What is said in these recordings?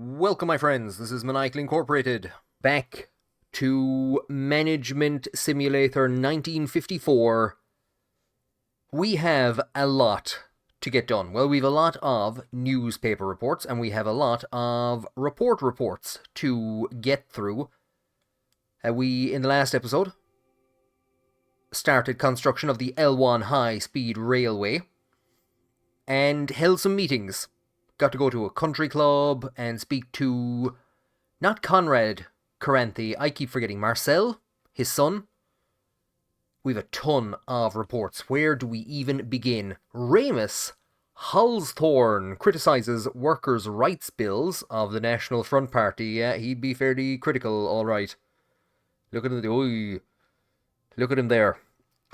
Welcome, my friends. This is Maniacal Incorporated. Back to Management Simulator 1954. We have a lot to get done. Well, we've a lot of newspaper reports, and we have a lot of reports to get through. We, in the last episode, started construction of the L1 high-speed railway, and held some meetings. Got to go to a country club and speak to, not Conrad Caranthe, I keep forgetting, Marcel, his son. We've a ton of reports. Where do we even begin? Ramus Halsthorne criticises workers' rights bills of the National Front Party. Yeah, he'd be fairly critical, alright. Look at him, look at him there.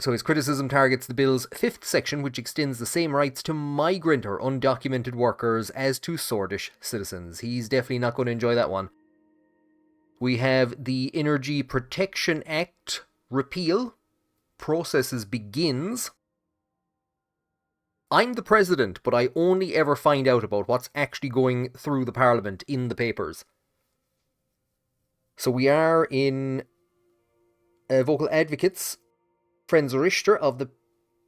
So his criticism targets the bill's fifth section, which extends the same rights to migrant or undocumented workers as to Sordish citizens. He's definitely not going to enjoy that one. We have the Energy Protection Act repeal. Processes begins. I'm the president, but I only ever find out about what's actually going through the parliament in the papers. So we are in Vocal Advocates. Franz Richter of the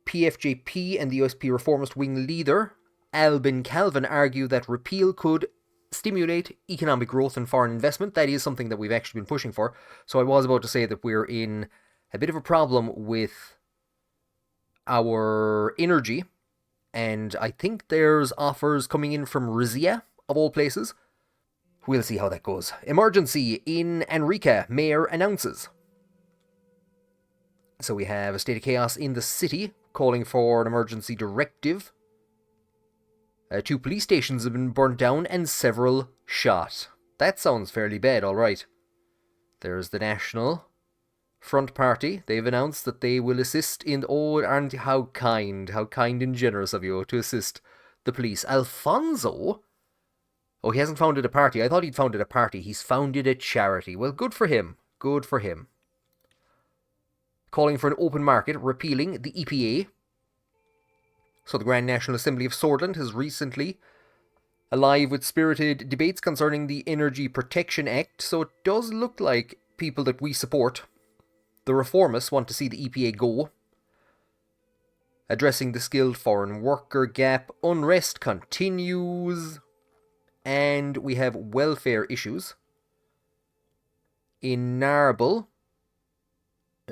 PFJP and the USP Reformist Wing leader, Albin Calvin, argue that repeal could stimulate economic growth and foreign investment. That is something that we've actually been pushing for. So I was about to say that we're in a bit of a problem with our energy, and I think there's offers coming in from Rizia, of all places. We'll see how that goes. Emergency in Enrica, mayor announces. So we have a state of chaos in the city, calling for an emergency directive. 2 police stations have been burnt down and several shot. That sounds fairly bad, alright. There's the National Front Party. They've announced that they will assist in... Oh, aren't how kind and generous of you to assist the police. Alfonso? Oh, he hasn't founded a party. I thought he'd founded a party. He's founded a charity. Well, good for him. Good for him. Calling for an open market, repealing the EPA. So the Grand National Assembly of Sordland has recently alive with spirited debates concerning the Energy Protection Act, so it does look like people that we support, the reformists, want to see the EPA go. Addressing the skilled foreign worker gap, unrest continues, and we have welfare issues. In Narble,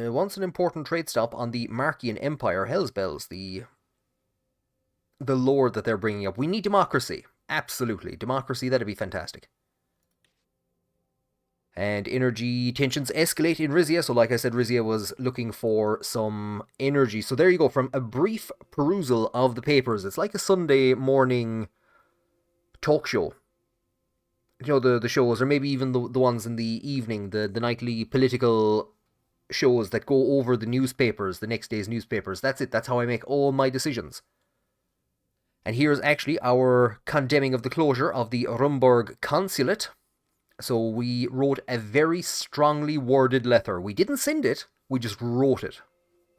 once an important trade stop on the Markian Empire, Hell's Bells, the lord that they're bringing up. We need democracy. Absolutely. Democracy, that'd be fantastic. And energy tensions escalate in Rizia. So like I said, Rizia was looking for some energy. So there you go. From a brief perusal of the papers, it's like a Sunday morning talk show. You know, the shows, or maybe even the ones in the evening, the nightly political shows that go over the newspapers, the next day's newspapers. That's it. That's how I make all my decisions. And here's actually our condemning of the closure of the Rumburg consulate. So we wrote a very strongly worded letter. We didn't send it, we just wrote it.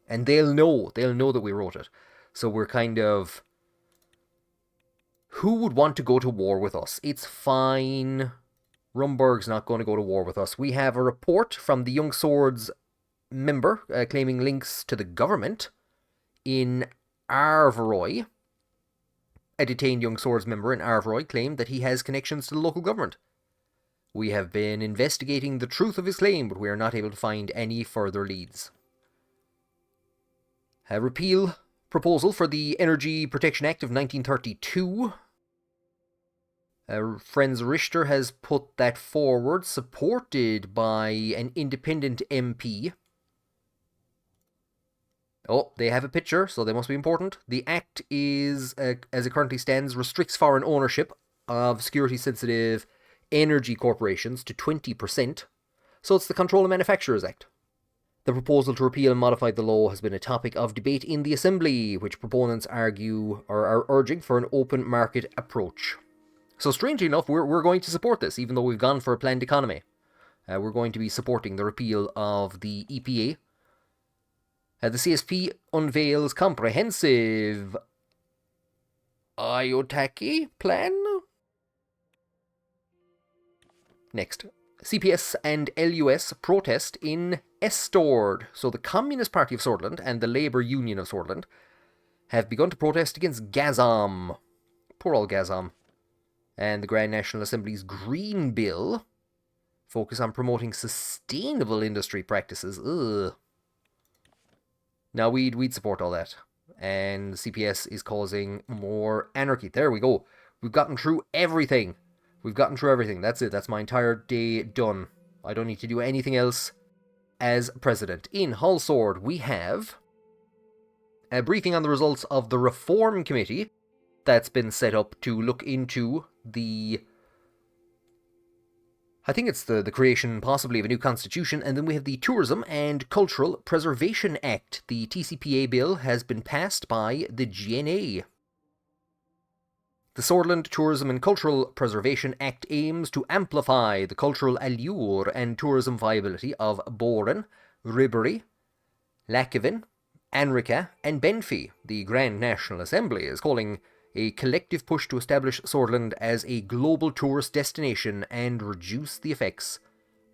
And they'll know that we wrote it. So we're kind of... Who would want to go to war with us? It's fine. Rumburg's not going to go to war with us. We have a report from the Young Swords member claiming links to the government in Arveroy. A detained Young Swords member in Arveroy claimed that he has connections to the local government. We have been investigating the truth of his claim, but we are not able to find any further leads. A repeal proposal for the Energy Protection Act of 1932. Franz Richter has put that forward, supported by an independent MP. Oh, they have a picture, so they must be important. The Act is, as it currently stands, restricts foreign ownership of security-sensitive energy corporations to 20%. So it's the Control of Manufacturers Act. The proposal to repeal and modify the law has been a topic of debate in the Assembly, which proponents argue or are urging for an open market approach. So strangely enough, we're going to support this, even though we've gone for a planned economy. We're going to be supporting the repeal of the EPA. The CSP unveils comprehensive Ayotaki plan? Next. CPS and LUS protest in Estord. So the Communist Party of Sordland and the Labour Union of Sordland have begun to protest against Gazom. Poor old Gazom. And the Grand National Assembly's Green Bill focus on promoting sustainable industry practices. Ugh. Now, we'd support all that. And CPS is causing more anarchy. There we go. We've gotten through everything. That's it. That's my entire day done. I don't need to do anything else as president. In Hull Sword, we have a briefing on the results of the Reform Committee that's been set up to look into I think it's the creation, possibly, of a new constitution. And then we have the Tourism and Cultural Preservation Act. The TCPA bill has been passed by the GNA. The Sordland Tourism and Cultural Preservation Act aims to amplify the cultural allure and tourism viability of Boren, Ribery, Lackevin, Anrica, and Benfey. The Grand National Assembly is calling a collective push to establish Sordland as a global tourist destination and reduce the effects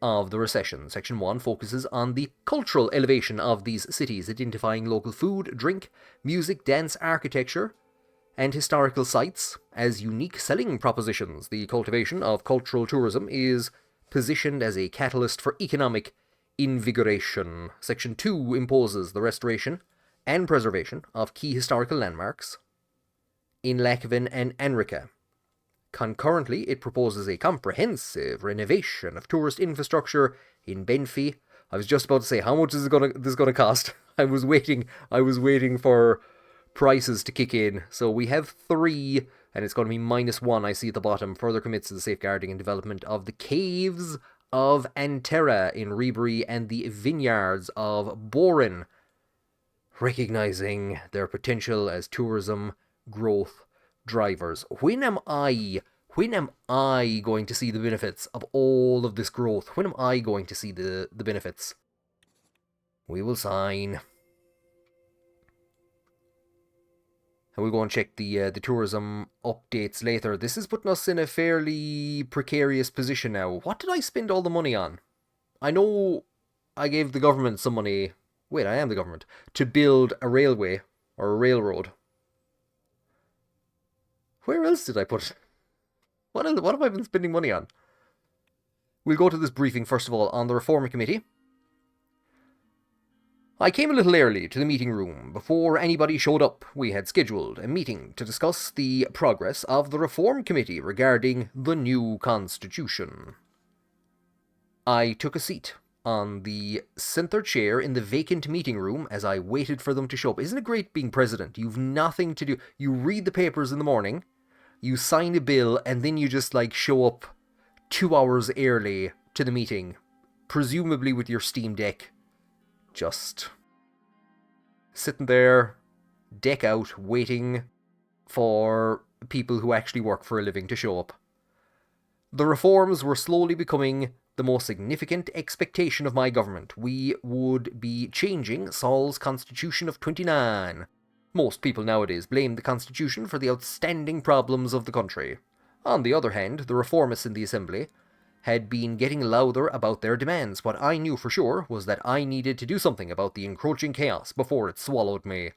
of the recession. Section 1 focuses on the cultural elevation of these cities, identifying local food, drink, music, dance, architecture, and historical sites as unique selling propositions. The cultivation of cultural tourism is positioned as a catalyst for economic invigoration. Section 2 imposes the restoration and preservation of key historical landmarks in Lackevin and Anrica. Concurrently, it proposes a comprehensive renovation of tourist infrastructure in Benfey. I was just about to say, how much is this going to cost? I was waiting for prices to kick in. So we have 3, and it's going to be -1, I see at the bottom. Further commits to the safeguarding and development of the caves of Antera in Ribery and the vineyards of Boren, recognizing their potential as tourism growth drivers. When am I going to see the benefits of all of this growth? When am I going to see the benefits? We will sign. And we'll go and check the tourism updates later. This is putting us in a fairly precarious position now. What did I spend all the money on? I know I gave the government some money. Wait, I am the government. To build a railway or a railroad. Where else did I put it? What have I been spending money on? We'll go to this briefing, first of all, on the Reform Committee. I came a little early to the meeting room. Before anybody showed up, we had scheduled a meeting to discuss the progress of the Reform Committee regarding the new constitution. I took a seat on the center chair in the vacant meeting room as I waited for them to show up. Isn't it great being president? You've nothing to do. You read the papers in the morning, you sign a bill, and then you just show up 2 hours early to the meeting, presumably with your Steam Deck. Just sitting there, deck out, waiting for people who actually work for a living to show up. The reforms were slowly becoming the most significant expectation of my government. We would be changing Soll's Constitution of 29. Most people nowadays blame the Constitution for the outstanding problems of the country. On the other hand, the reformists in the Assembly had been getting louder about their demands. What I knew for sure was that I needed to do something about the encroaching chaos before it swallowed me.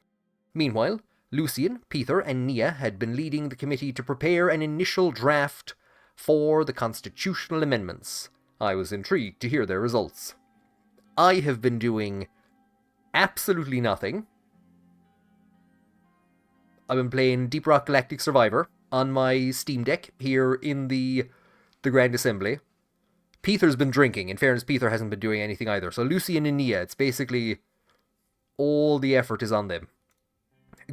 Meanwhile, Lucian, Peter, and Nia had been leading the committee to prepare an initial draft for the constitutional amendments. I was intrigued to hear their results. I have been doing absolutely nothing. I've been playing Deep Rock Galactic Survivor on my Steam Deck here in the Grand Assembly. Peter's been drinking. In fairness, Peter hasn't been doing anything either. So Lucian and Nia, it's basically all the effort is on them.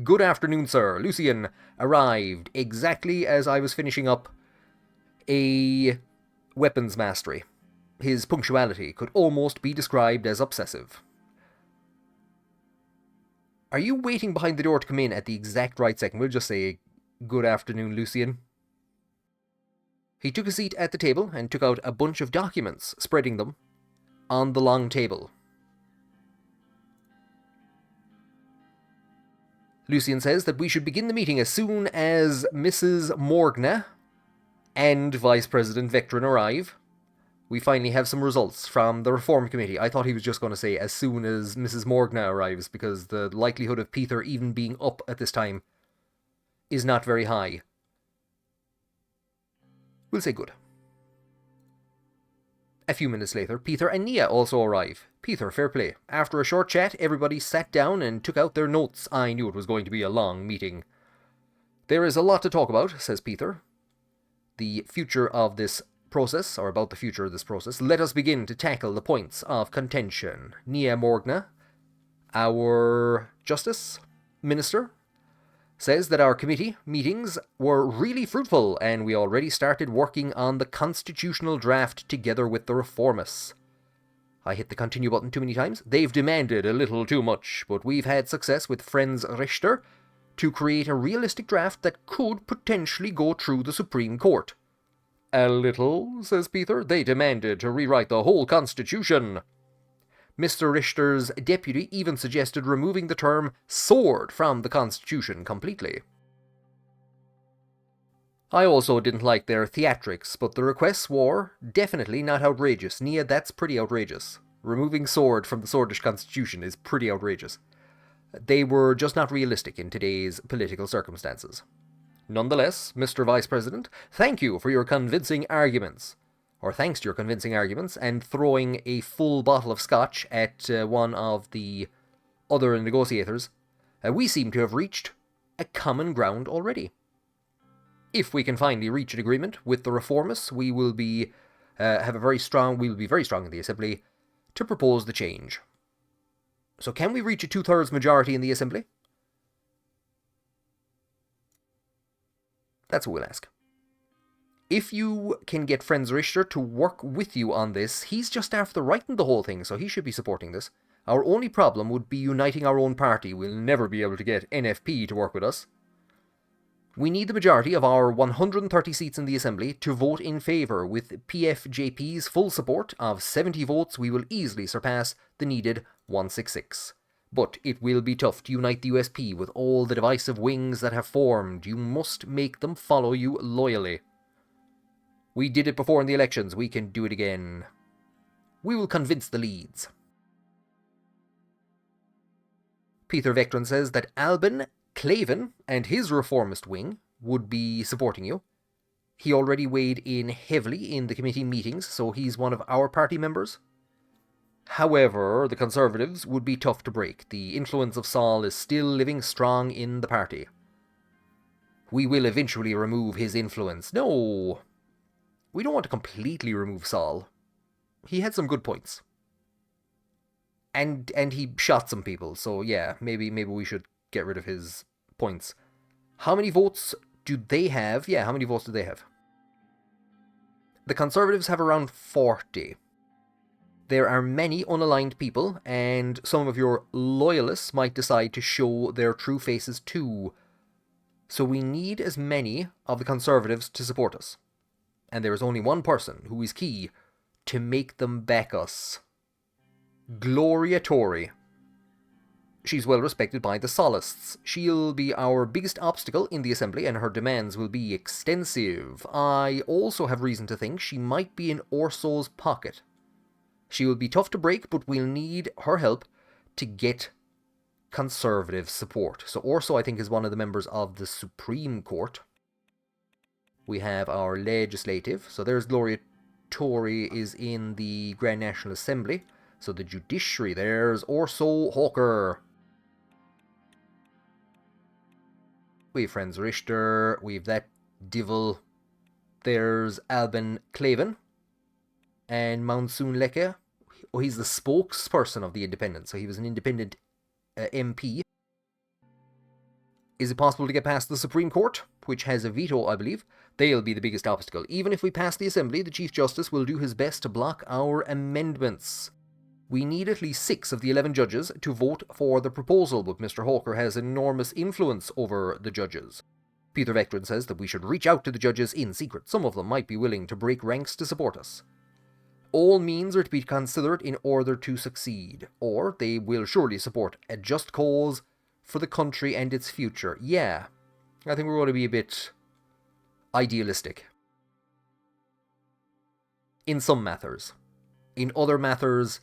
Good afternoon, sir. Lucian arrived exactly as I was finishing up a weapons mastery. His punctuality could almost be described as obsessive. Are you waiting behind the door to come in at the exact right second? We'll just say, good afternoon, Lucian. He took a seat at the table and took out a bunch of documents, spreading them on the long table. Lucian says that we should begin the meeting as soon as Mrs. Morgna and Vice President Vectrin arrive. We finally have some results from the Reform Committee. I thought he was just going to say as soon as Mrs. Morgna arrives, because the likelihood of Peter even being up at this time is not very high. We'll say good. A few minutes later, Peter and Nia also arrive. Peter, fair play. After a short chat, everybody sat down and took out their notes. I knew it was going to be a long meeting. There is a lot to talk about, says Peter. The future of this process, or about the future of this process. Let us begin to tackle the points of contention. Nia Morgna, our Justice Minister, says that our committee meetings were really fruitful and we already started working on the constitutional draft together with the reformists. I hit the continue button too many times. They've demanded a little too much, but we've had success with Friends Richter to create a realistic draft that could potentially go through the Supreme Court. A little, says Peter. They demanded to rewrite the whole Constitution. Mr. Richter's deputy even suggested removing the term sword from the Constitution completely. I also didn't like their theatrics, but the requests were definitely not outrageous. Nia, that's pretty outrageous. Removing sword from the Swordish Constitution is pretty outrageous. They were just not realistic in today's political circumstances. Nonetheless, Mr. Vice President, thank you for your convincing arguments. Or thanks to your convincing arguments, and throwing a full bottle of scotch at one of the other negotiators, we seem to have reached a common ground already. If we can finally reach an agreement with the reformists, we will be very strong in the Assembly to propose the change. So can we reach a 2/3 majority in the Assembly? That's what we'll ask. If you can get Friends Richter to work with you on this, he's just after writing the whole thing, so he should be supporting this. Our only problem would be uniting our own party. We'll never be able to get NFP to work with us. We need the majority of our 130 seats in the Assembly to vote in favour. With PFJP's full support of 70 votes, we will easily surpass the needed 166. But it will be tough to unite the USP with all the divisive wings that have formed. You must make them follow you loyally. We did it before in the elections, we can do it again. We will convince the Leeds. Peter Vectron says that Albin Clavin and his reformist wing would be supporting you. He already weighed in heavily in the committee meetings, so he's one of our party members. However, the Conservatives would be tough to break. The influence of Soll is still living strong in the party. We will eventually remove his influence. No! We don't want to completely remove Soll. He had some good points. And he shot some people, so yeah, maybe we should get rid of his points. How many votes do they have? Yeah, how many votes do they have? The Conservatives have around 40. There are many unaligned people, and some of your loyalists might decide to show their true faces too. So we need as many of the Conservatives to support us. And there is only one person who is key to make them back us. Gloria Tory. She's well respected by the Solists. She'll be our biggest obstacle in the Assembly, and her demands will be extensive. I also have reason to think she might be in Orso's pocket. She will be tough to break, but we'll need her help to get Conservative support. So Orso, I think, is one of the members of the Supreme Court. We have our legislative. So there's Gloria Tory is in the Grand National Assembly. So the judiciary, there's Orso Hawker. We have Friends Richter. We have that Divil. There's Albin Clavin. And Monsoon Lecce. Oh, he's the spokesperson of the Independent. So he was an independent MP. Is it possible to get past the Supreme Court, which has a veto, I believe? They'll be the biggest obstacle. Even if we pass the Assembly, the Chief Justice will do his best to block our amendments. We need at least 6 of the 11 judges to vote for the proposal, but Mr. Hawker has enormous influence over the judges. Peter Vectron says that we should reach out to the judges in secret. Some of them might be willing to break ranks to support us. All means are to be considered in order to succeed, or they will surely support a just cause for the country and its future. Yeah, I think we're going to be a bit idealistic. in some matters. In other matters,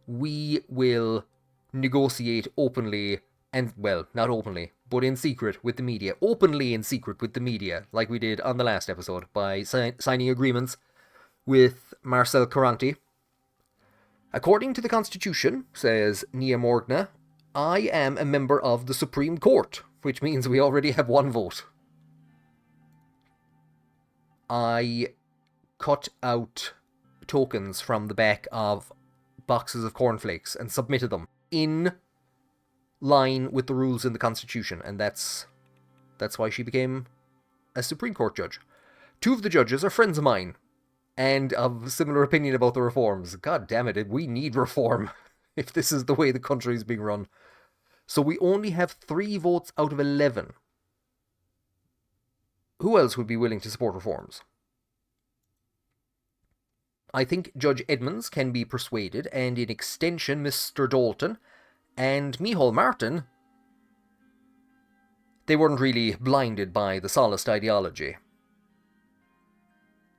we will negotiate openly, and, well, not openly, but in secret with the media. Openly in secret with the media, like we did on the last episode, by signing agreements with Marcel Caranti. According to the Constitution, says Nia Morgna, I am a member of the Supreme Court, which means we already have one vote. I cut out tokens from the back of boxes of cornflakes and submitted them in line with the rules in the Constitution, and that's why she became a Supreme Court judge. 2 of the judges are friends of mine, and of similar opinion about the reforms. God damn it, we need reform if this is the way the country is being run. So we only have 3 votes out of 11. Who else would be willing to support reforms? I think Judge Edmonds can be persuaded, and in extension Mr. Dalton and Micheál Martin. They weren't really blinded by the Sollist ideology.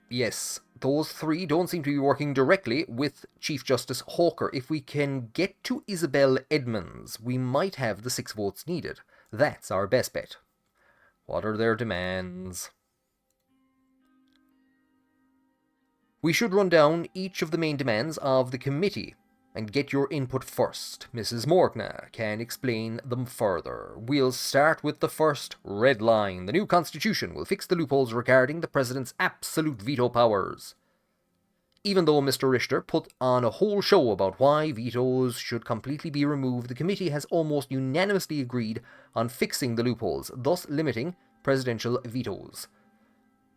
Yes, those 3 don't seem to be working directly with Chief Justice Hawker. If we can get to Isabel Edmonds, we might have the 6 votes needed. That's our best bet. What are their demands? We should run down each of the main demands of the committee and get your input first. Mrs. Morgna can explain them further. We'll start with the first red line. The new constitution will fix the loopholes regarding the president's absolute veto powers. Even though Mr. Richter put on a whole show about why vetoes should completely be removed, the committee has almost unanimously agreed on fixing the loopholes, thus limiting presidential vetoes.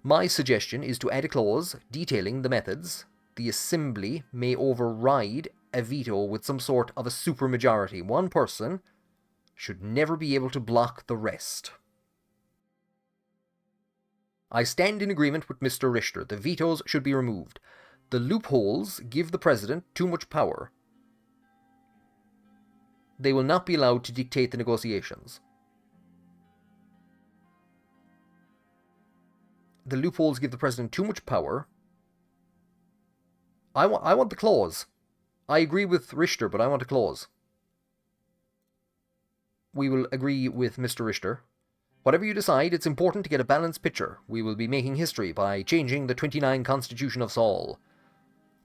My suggestion is to add a clause detailing the methods. The Assembly may override a veto with some sort of a supermajority. One person should never be able to block the rest. I stand in agreement with Mr. Richter. The vetoes should be removed. The loopholes give the president too much power. They will not be allowed to dictate the negotiations. The loopholes give the president too much power. I want the clause. I agree with Richter, but I want a clause. We will agree with Mr. Richter. Whatever you decide, it's important to get a balanced picture. We will be making history by changing the 29 Constitution of Soll.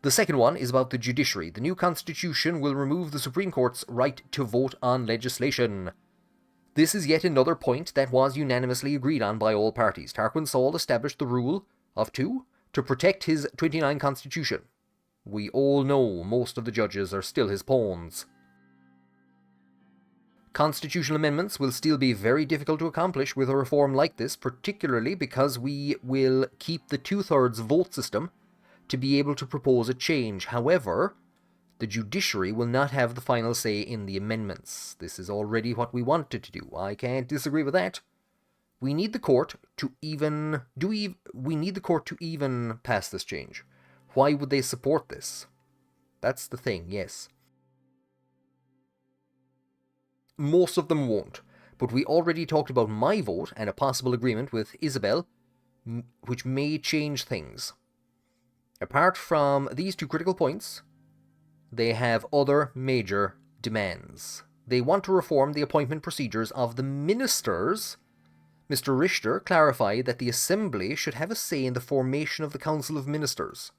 The second one is about the judiciary. The new constitution will remove the Supreme Court's right to vote on legislation. This is yet another point that was unanimously agreed on by all parties. Tarquain Soll established the rule of 2 to protect his 29 constitution. We all know most of the judges are still his pawns. Constitutional amendments will still be very difficult to accomplish with a reform like this, particularly because we will keep the 2/3 vote system to be able to propose a change. However, the judiciary will not have the final say in the amendments. This is already what we wanted to do. I can't disagree with that. We need the court to even pass this change. Why would they support this? That's the thing, yes. Most of them won't, but we already talked about my vote and a possible agreement with Isabel, which may change things. Apart from these 2 critical points, they have other major demands. They want to reform the appointment procedures of the ministers. Mr. Richter clarified that the Assembly should have a say in the formation of the Council of Ministers.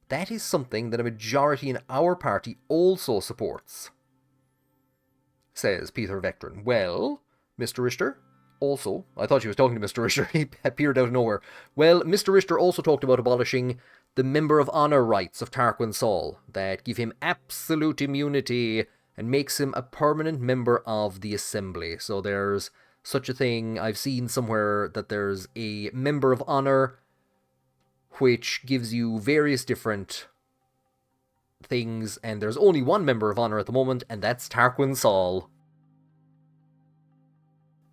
That is something that a majority in our party also supports, says Peter Vectrin. Well, Mr. Richter also, I thought she was talking to Mr. Richter, he appeared out of nowhere. Well, Mr. Richter also talked about abolishing the Member of Honour rights of Tarquain Soll that give him absolute immunity and makes him a permanent member of the Assembly. So there's such a thing. I've seen somewhere that there's a Member of Honour which gives you various different things, and there's only one Member of Honour at the moment, and that's Tarquain Soll.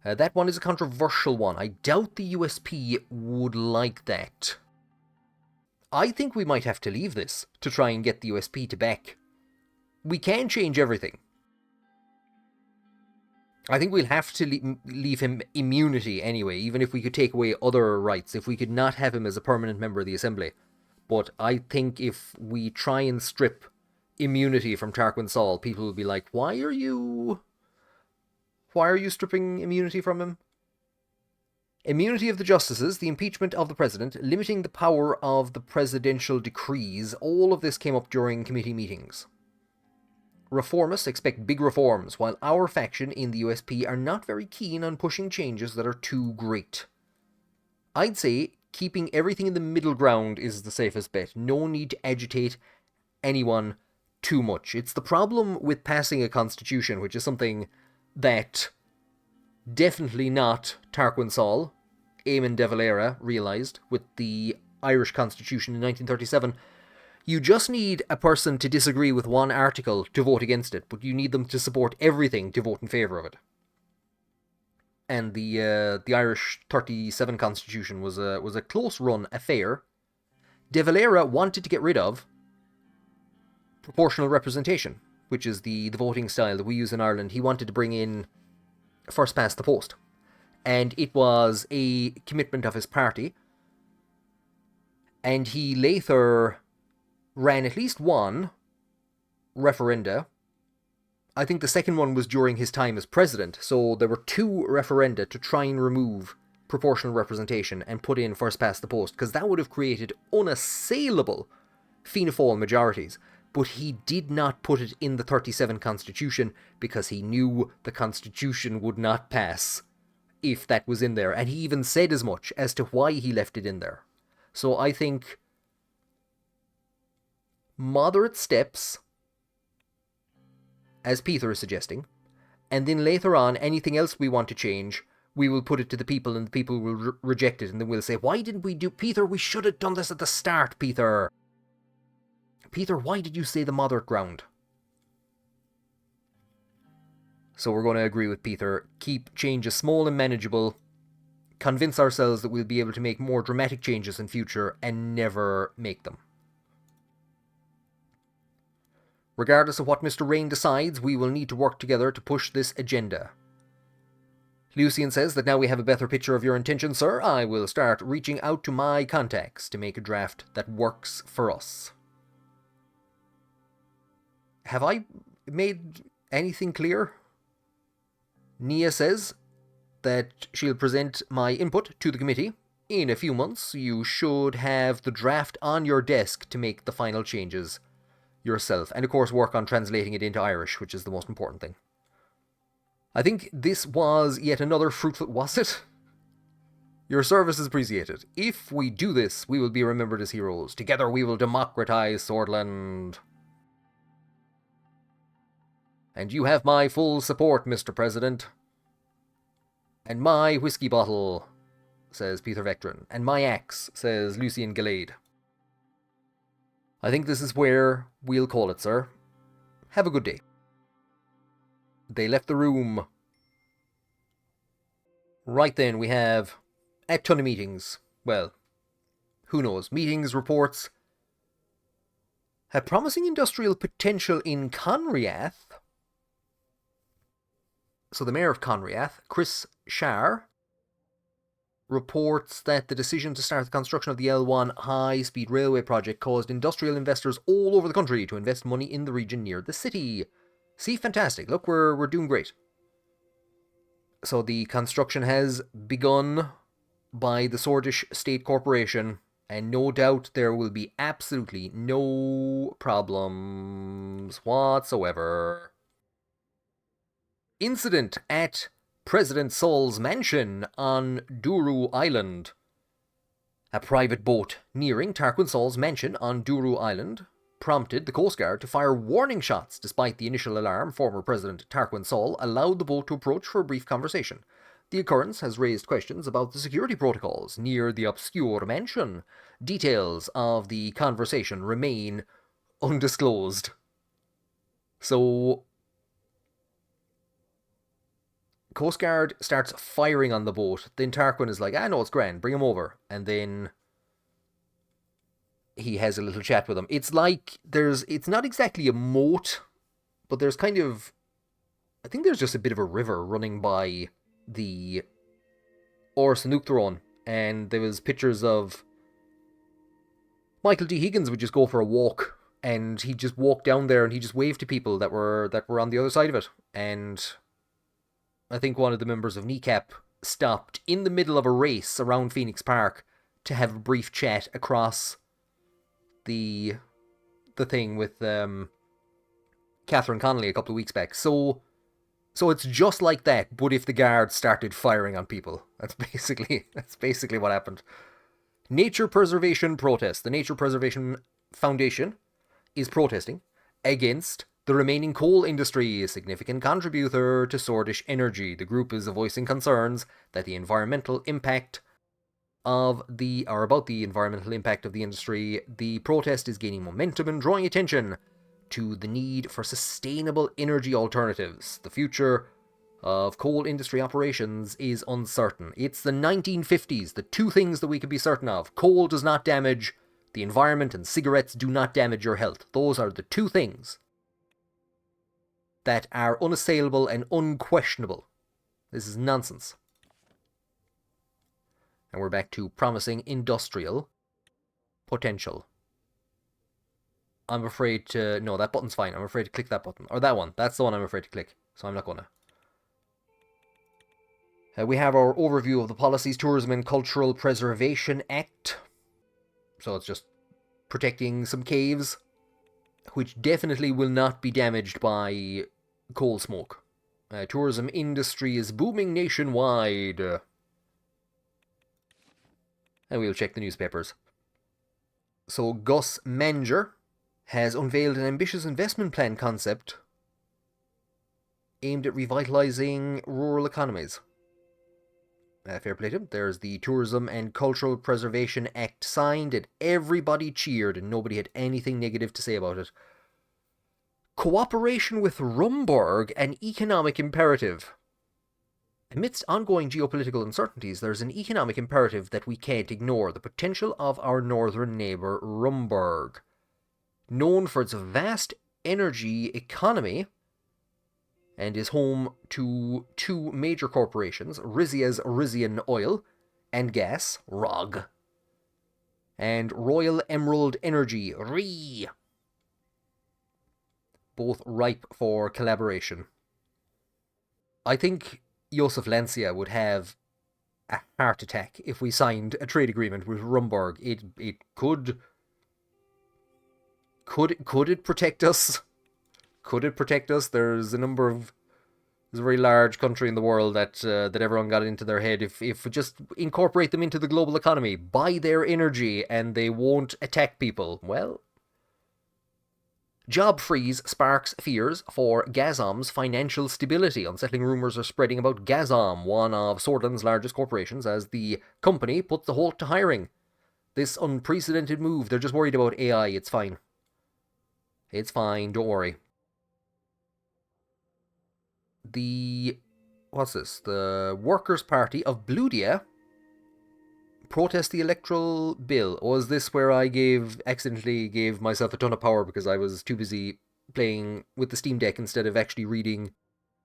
That one is a controversial one. I doubt the USP would like that. I think we might have to leave this to try and get the USP to back. We can change everything. I think we'll have to leave him immunity anyway, even if we could take away other rights, if we could not have him as a permanent member of the Assembly. But I think if we try and strip immunity from Tarquain Soll, people will be like, why are you stripping immunity from him? Immunity of the justices, the impeachment of the president, limiting the power of the presidential decrees, all of this came up during committee meetings. Reformists expect big reforms, while our faction in the USP are not very keen on pushing changes that are too great. I'd say keeping everything in the middle ground is the safest bet. No need to agitate anyone too much. It's the problem with passing a constitution, which is something that definitely not Tarquain Soll, Éamon de Valera realised with the Irish Constitution in 1937. You just need a person to disagree with one article to vote against it, but you need them to support everything to vote in favour of it. And the Irish 37 Constitution was a close-run affair. De Valera wanted to get rid of proportional representation, which is the voting style that we use in Ireland. He wanted to bring in first past the post. And it was a commitment of his party. And he later ran at least one referenda. I think the second one was during his time as president. So there were 2 referenda to try and remove proportional representation and put in first past the post, because that would have created unassailable Fianna Fáil majorities. But he did not put it in the 37 Constitution because he knew the Constitution would not pass if that was in there. And he even said as much as to why he left it in there. So I think moderate steps, as Peter is suggesting, and then later on, anything else we want to change, we will put it to the people and the people will reject it, and then we'll say, why didn't we do... Peter, we should have done this at the start, Peter. Peter, why did you say the moderate ground? So we're going to agree with Peter. Keep changes small and manageable. Convince ourselves that we'll be able to make more dramatic changes in future and never make them. Regardless of what Mr. Rain decides, we will need to work together to push this agenda. Lucian says that now we have a better picture of your intentions, sir. I will start reaching out to my contacts to make a draft that works for us. Have I made anything clear? Nia says that she'll present my input to the committee. In a few months, you should have the draft on your desk to make the final changes yourself. And of course, work on translating it into Irish, which is the most important thing. I think this was yet another fruitful... Was it? Your service is appreciated. If we do this, we will be remembered as heroes. Together we will democratize Sordland. And you have my full support, Mr. President. And my whiskey bottle, says Peter Vectrin. And my axe, says Lucian Gallade. I think this is where we'll call it, sir. Have a good day. They left the room. Right then, we have a ton of meetings. Well, who knows? Meetings, reports. A promising industrial potential in Conriath. So the mayor of Conriath, Chris Sharr, reports that the decision to start the construction of the L1 high-speed railway project caused industrial investors all over the country to invest money in the region near the city. See, fantastic. Look, we're doing great. So the construction has begun by the Swordish State Corporation, and no doubt there will be absolutely no problems whatsoever. Incident at President Soll's mansion on Douro Island. A private boat nearing Tarquain Soll's mansion on Douro Island prompted the Coast Guard to fire warning shots. Despite the initial alarm, former President Tarquain Soll allowed the boat to approach for a brief conversation. The occurrence has raised questions about the security protocols near the obscure mansion. Details of the conversation remain undisclosed. So, Coast Guard starts firing on the boat. Then Tarquain is like, no, it's grand, bring him over. And then he has a little chat with him. It's like, it's not exactly a moat, but there's kind of, I think there's just a bit of a river running by the Ors Nuchthrón. And there was pictures of Michael D. Higgins would just go for a walk, and he'd just walk down there and he'd just wave to people that were on the other side of it. And I think one of the members of Kneecap stopped in the middle of a race around Phoenix Park to have a brief chat across the thing with Catherine Connolly a couple of weeks back. So it's just like that, but if the guards started firing on people. That's basically what happened. Nature Preservation Protest. The Nature Preservation Foundation is protesting against the remaining coal industry, a significant contributor to Sordland energy. The group is voicing concerns that the environmental impact about the environmental impact of the industry. The protest is gaining momentum and drawing attention to the need for sustainable energy alternatives. The future of coal industry operations is uncertain. It's the 1950s, the two things that we can be certain of. Coal does not damage the environment and cigarettes do not damage your health. Those are the two things that are unassailable and unquestionable. This is nonsense. And we're back to promising industrial potential. I'm afraid to... No, that button's fine. I'm afraid to click that button. Or that one. That's the one I'm afraid to click. So I'm not gonna. We have our overview of the Policies, Tourism and Cultural Preservation Act. So it's just protecting some caves, which definitely will not be damaged by coal smoke. Tourism industry is booming nationwide. And we'll check the newspapers. So Gus Manger has unveiled an ambitious investment plan concept aimed at revitalising rural economies. Fair play to him. There's the Tourism and Cultural Preservation Act signed, and everybody cheered, and nobody had anything negative to say about it. Cooperation with Rumburg, an economic imperative. Amidst ongoing geopolitical uncertainties, there's an economic imperative that we can't ignore: the potential of our northern neighbour Rumburg. Known for its vast energy economy, and is home to two major corporations, Rizia's Rizian Oil and Gas, ROG, and Royal Emerald Energy, RE, both ripe for collaboration. I think Josef Lancia would have a heart attack if we signed a trade agreement with Rumburg. It could it protect us? Could it protect us? There's a very large country in the world that everyone got into their head. If we just incorporate them into the global economy, buy their energy, and they won't attack people. Well, job freeze sparks fears for Gazom's financial stability. Unsettling rumours are spreading about Gazom, one of Sordland's largest corporations, as the company puts a halt to hiring. This unprecedented move, they're just worried about AI. It's fine. It's fine, don't worry. What's this? The Workers' Party of Bludia protest the electoral bill. Was this where I accidentally gave myself a ton of power because I was too busy playing with the Steam Deck instead of actually reading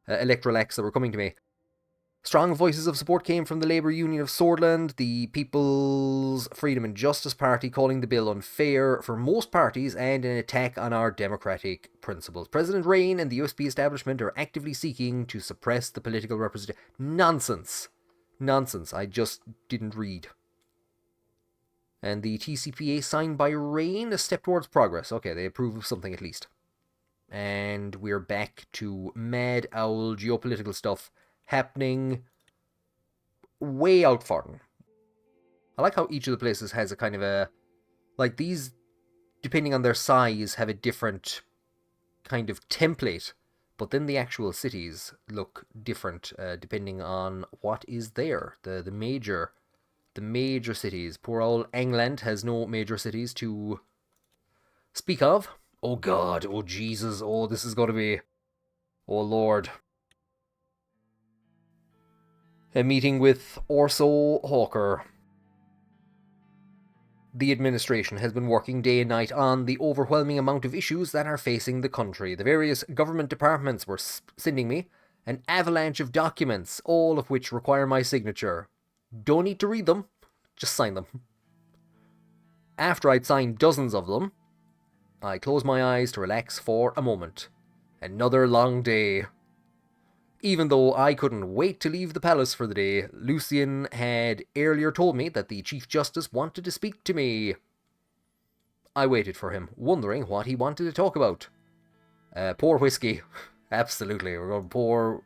electoral acts that were coming to me? Strong voices of support came from the Labour Union of Sordland, the People's Freedom and Justice Party, calling the bill unfair for most parties and an attack on our democratic principles. President Rain and the USP establishment are actively seeking to suppress the political representation. Nonsense. Nonsense. I just didn't read. And the TCPA signed by Rain, a step towards progress. Okay, they approve of something at least. And we're back to mad owl geopolitical stuff happening way out far. I like how each of the places has a kind of a... Like, these, depending on their size, have a different kind of template. But then the actual cities look different, depending on what is there. The major cities. Poor old England has no major cities to speak of. Oh God, oh Jesus, oh this is going to be... Oh Lord. A meeting with Orso Hawker. The administration has been working day and night on the overwhelming amount of issues that are facing the country. The various government departments were sending me an avalanche of documents, all of which require my signature. Don't need to read them, just sign them. After I'd signed dozens of them, I closed my eyes to relax for a moment. Another long day. Even though I couldn't wait to leave the palace for the day, Lucian had earlier told me that the Chief Justice wanted to speak to me. I waited for him, wondering what he wanted to talk about. Pour whiskey. Absolutely, we're going to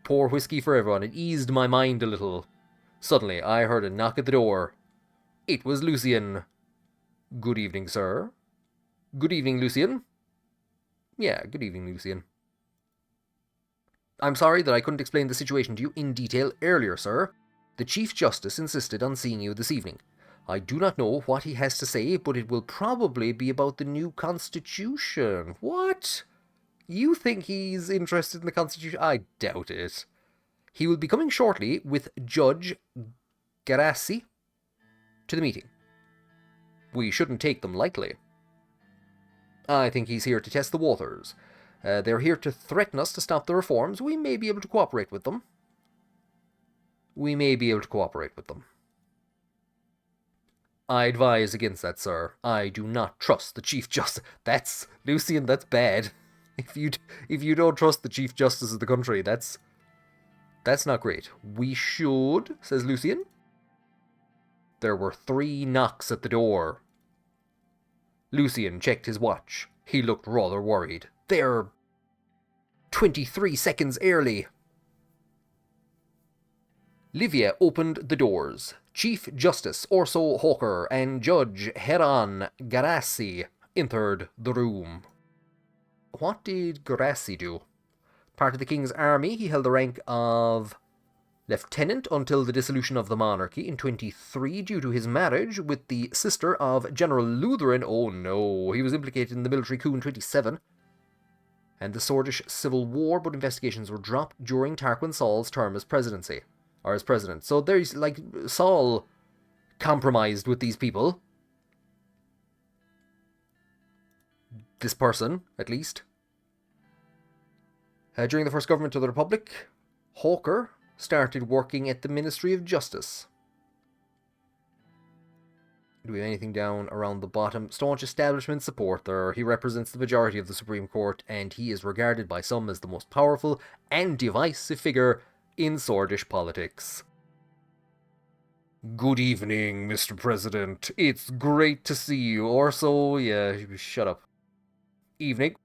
pour whiskey for everyone. It eased my mind a little. Suddenly, I heard a knock at the door. It was Lucian. Good evening, sir. Good evening, Lucian. Yeah, good evening, Lucian. I'm sorry that I couldn't explain the situation to you in detail earlier, sir. The Chief Justice insisted on seeing you this evening. I do not know what he has to say, but it will probably be about the new Constitution. What? You think he's interested in the Constitution? I doubt it. He will be coming shortly with Judge Garassi to the meeting. We shouldn't take them lightly. I think he's here to test the waters. They're here to threaten us to stop the reforms. We may be able to cooperate with them. I advise against that, sir. I do not trust the Chief Justice. That's, Lucian, that's bad. If you don't trust the Chief Justice of the country, that's not great. We should, says Lucian. There were 3 knocks at the door. Lucian checked his watch. He looked rather worried. They're 23 seconds early. Livia opened the doors. Chief Justice Orso Hawker and Judge Heron Garassi entered the room. What did Garassi do? Part of the king's army, he held the rank of lieutenant until the dissolution of the monarchy in 23 due to his marriage with the sister of General Lutheran. Oh no, he was implicated in the military coup in 27. And the Sordish Civil War, but investigations were dropped during Tarquain Soll's term as presidency. Or as president. So there's, like, Soll compromised with these people. This person, at least. During the first government of the Republic, Hawker started working at the Ministry of Justice. Do we have anything down around the bottom? Staunch establishment supporter. He represents the majority of the Supreme Court, and he is regarded by some as the most powerful and divisive figure in Sordish politics. Good evening, Mr. President. It's great to see you. Orso, yeah, shut up. Evening,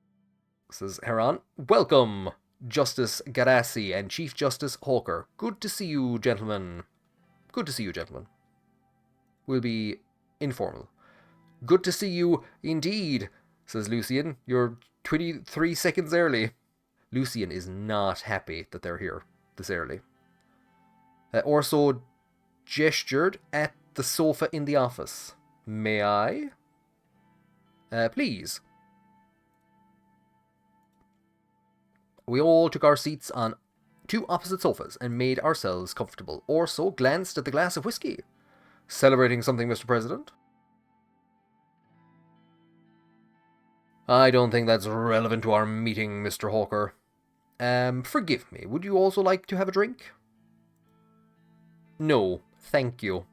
says Heron. Welcome, Justice Garassi and Chief Justice Hawker. Good to see you, gentlemen. We'll be informal. Good to see you indeed, says Lucian. You're 23 seconds early. Lucian is not happy that they're here this early. Orso gestured at the sofa in the office. May I? Please. We all took our seats on 2 opposite sofas and made ourselves comfortable. Orso glanced at the glass of whiskey. Celebrating something, Mr. President? I don't think that's relevant to our meeting, Mr. Hawker. Forgive me, would you also like to have a drink? No, thank you.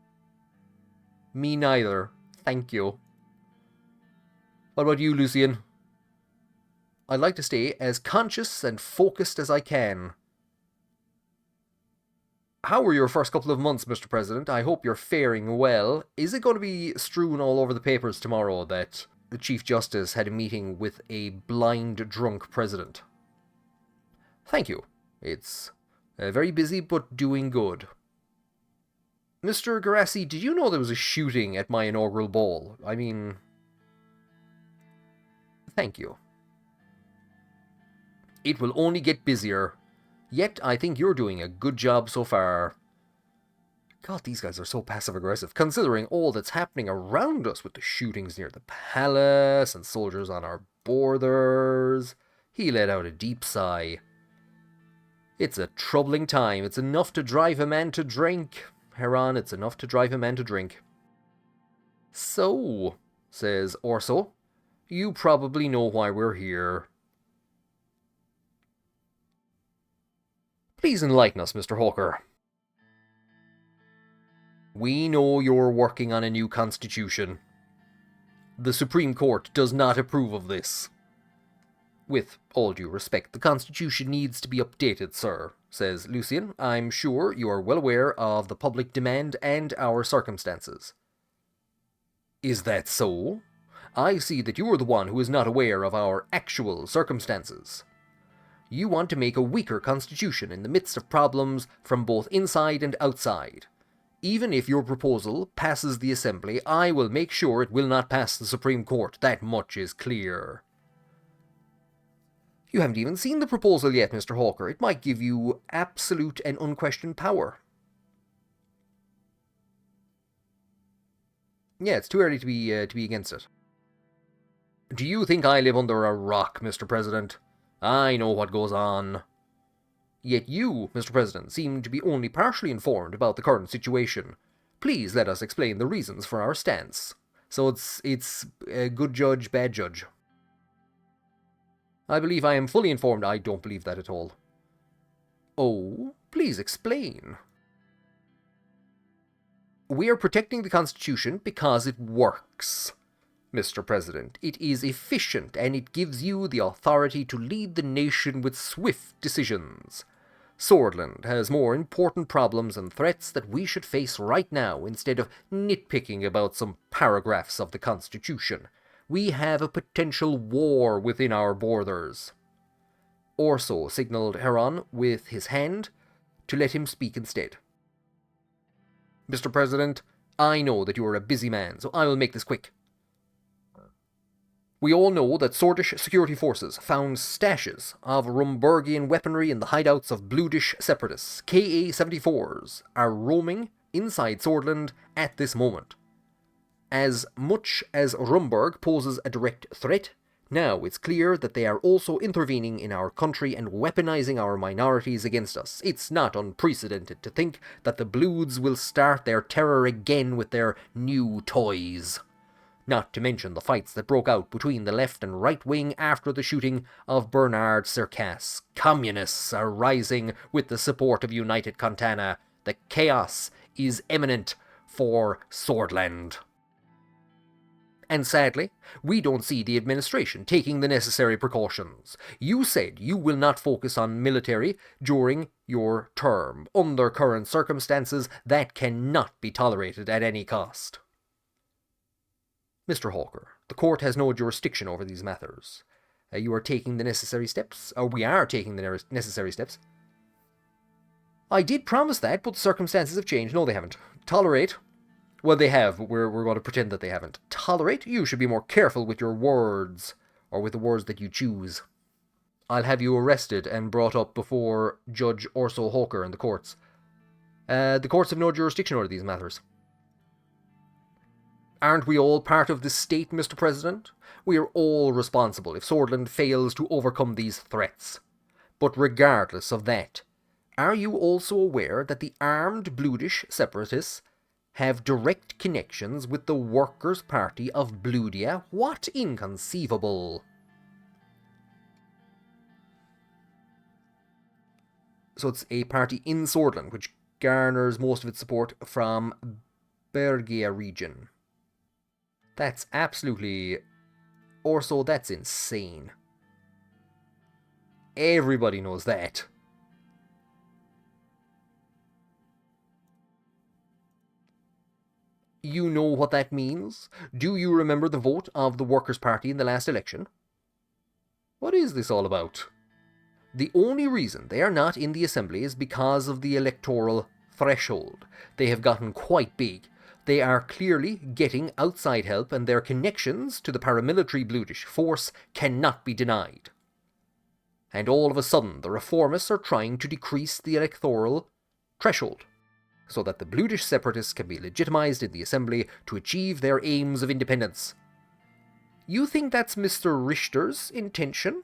Me neither, thank you. What about you, Lucian? I'd like to stay as conscious and focused as I can. How were your first couple of months, Mr. President? I hope you're faring well. Is it going to be strewn all over the papers tomorrow that the Chief Justice had a meeting with a blind drunk president? Thank you. It's very busy, but doing good. Mr. Garassi, did you know there was a shooting at my inaugural ball? I mean... Thank you. It will only get busier. Yet, I think you're doing a good job so far. God, these guys are so passive-aggressive, considering all that's happening around us with the shootings near the palace and soldiers on our borders. He let out a deep sigh. It's a troubling time. It's enough to drive a man to drink. Heron, it's enough to drive a man to drink. So, says Orso, you probably know why we're here. Please enlighten us, Mr. Hawker. We know you're working on a new constitution. The Supreme Court does not approve of this. With all due respect, the Constitution needs to be updated, sir, says Lucian. I'm sure you are well aware of the public demand and our circumstances. Is that so? I see that you are the one who is not aware of our actual circumstances. You want to make a weaker constitution in the midst of problems from both inside and outside. Even if your proposal passes the Assembly, I will make sure it will not pass the Supreme Court. That much is clear. You haven't even seen the proposal yet, Mr. Hawker. It might give you absolute and unquestioned power. Yeah, it's too early to be against it. Do you think I live under a rock, Mr. President? I know what goes on. Yet you, Mr. President, seem to be only partially informed about the current situation. Please let us explain the reasons for our stance. So it's a good judge, bad judge. I believe I am fully informed. I don't believe that at all. Oh, please explain. We are protecting the Constitution because it works, Mr. President. It is efficient, and it gives you the authority to lead the nation with swift decisions. Sordland has more important problems and threats that we should face right now instead of nitpicking about some paragraphs of the Constitution. We have a potential war within our borders. Orso signaled Heron with his hand to let him speak instead. Mr. President, I know that you are a busy man, so I will make this quick. We all know that Swordish security forces found stashes of Rumburgian weaponry in the hideouts of Bluedish separatists. Ka-74s are roaming inside Sordland at this moment. As much as Rumburg poses a direct threat, now it's clear that they are also intervening in our country and weaponizing our minorities against us. It's not unprecedented to think that the Bloods will start their terror again with their new toys. Not to mention the fights that broke out between the left and right wing after the shooting of Bernard Circasse. Communists are rising with the support of United Contana. The chaos is imminent for Sordland. And sadly, we don't see the administration taking the necessary precautions. You said you will not focus on military during your term. Under current circumstances, that cannot be tolerated at any cost. Mr. Hawker, the court has no jurisdiction over these matters. You are taking the necessary steps, or we are taking the necessary steps. I did promise that, but the circumstances have changed. No, they haven't. Tolerate. Well, they have. We're going to pretend that they haven't. Tolerate? You should be more careful with your words, or with the words that you choose. I'll have you arrested and brought up before Judge Orso Hawker in the courts. The courts have no jurisdiction over these matters. Aren't we all part of the state, Mr. President? We are all responsible if Sordland fails to overcome these threats. But regardless of that, are you also aware that the armed Bluedish separatists have direct connections with the Workers' Party of Bludia? What inconceivable! So it's a party in Sordland, which garners most of its support from Bergia region. That's absolutely... Orso, that's insane. Everybody knows that. You know what that means? Do you remember the vote of the Workers' Party in the last election? What is this all about? The only reason they are not in the Assembly is because of the electoral threshold. They have gotten quite big. They are clearly getting outside help, and their connections to the paramilitary Bluedish force cannot be denied. And all of a sudden, the reformists are trying to decrease the electoral threshold, so that the Bluedish separatists can be legitimized in the Assembly to achieve their aims of independence. You think that's Mr. Richter's intention?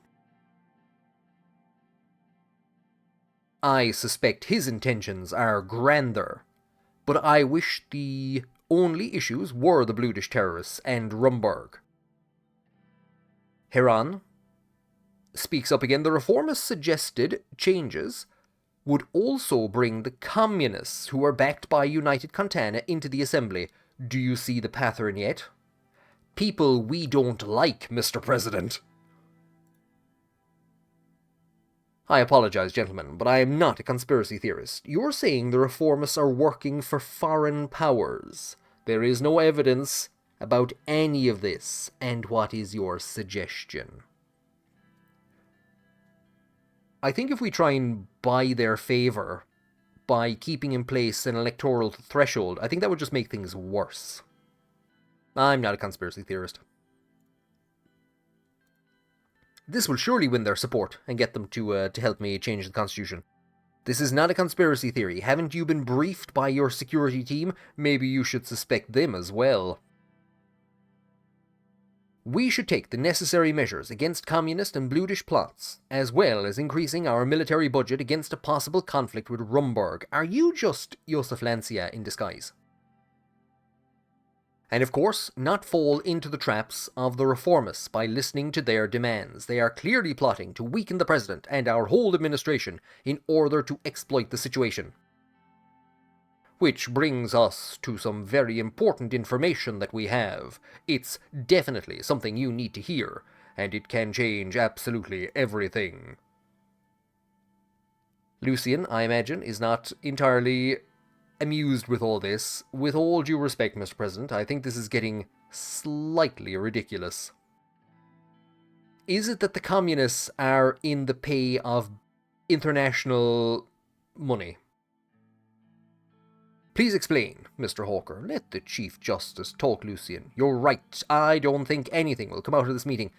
I suspect his intentions are grander, but I wish the only issues were the Bluedish terrorists and Rumburg. Heron speaks up again. The reformists suggested changes would also bring the communists who are backed by United Contana into the Assembly. Do you see the pattern yet? people we don't like, Mr. President. I apologize, gentlemen, but I am not a conspiracy theorist. You're saying the reformists are working for foreign powers. There is no evidence about any of this, and what is your suggestion? I think if we try and buy their favour by keeping in place an electoral threshold, I think that would just make things worse. I'm not a conspiracy theorist. This will surely win their support and get them to help me change the constitution. This is not a conspiracy theory. Haven't you been briefed by your security team? Maybe you should suspect them as well. We should take the necessary measures against communist and Bludish plots, as well as increasing our military budget against a possible conflict with Rumburg. Are you just Josef Lancia in disguise? And of course, not fall into the traps of the reformists by listening to their demands. They are clearly plotting to weaken the president and our whole administration in order to exploit the situation. Which brings us to some very important information that we have. It's definitely something you need to hear, and it can change absolutely everything. Lucian, I imagine, is not entirely amused with all this. With all due respect, Mr. President, I think this is getting slightly ridiculous. Is it that the communists are in the pay of international money? Please explain, Mr. Hawker. Let the Chief Justice talk, Lucian. You're right. I don't think anything will come out of this meeting.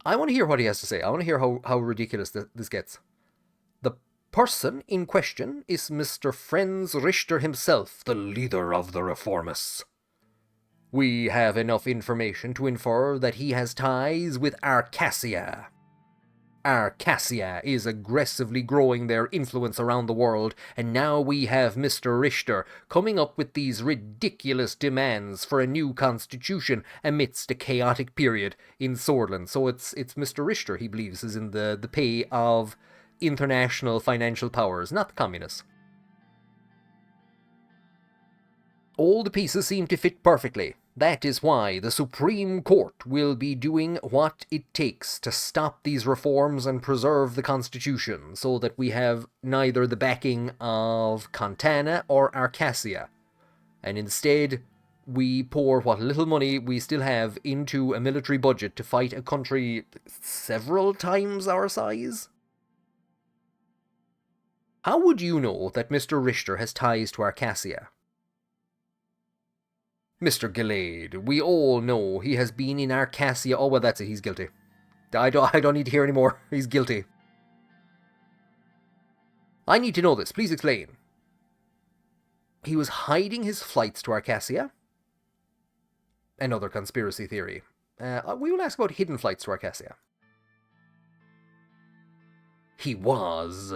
I want to hear what he has to say. I want to hear how ridiculous this gets. The person in question is Mr. Franz Richter himself, the leader of the reformists. We have enough information to infer that he has ties with Arcasia. Arcasia is aggressively growing their influence around the world, and now we have Mr. Richter coming up with these ridiculous demands for a new constitution amidst a chaotic period in Sordland. So it's Mr. Richter, he believes, is in the pay of international financial powers, not the communists. All the pieces seem to fit perfectly. That is why the Supreme Court will be doing what it takes to stop these reforms and preserve the Constitution, so that we have neither the backing of Contana or Arcasia, and instead we pour what little money we still have into a military budget to fight a country several times our size. How would you know that Mr. Richter has ties to Arcasia? Mr. Gillade, we all know he has been in Arcasia. Oh, well, that's it. He's guilty. I don't need to hear any more. He's guilty. I need to know this. Please explain. He was hiding his flights to Arcasia? Another conspiracy theory. We will ask about hidden flights to Arcasia. He was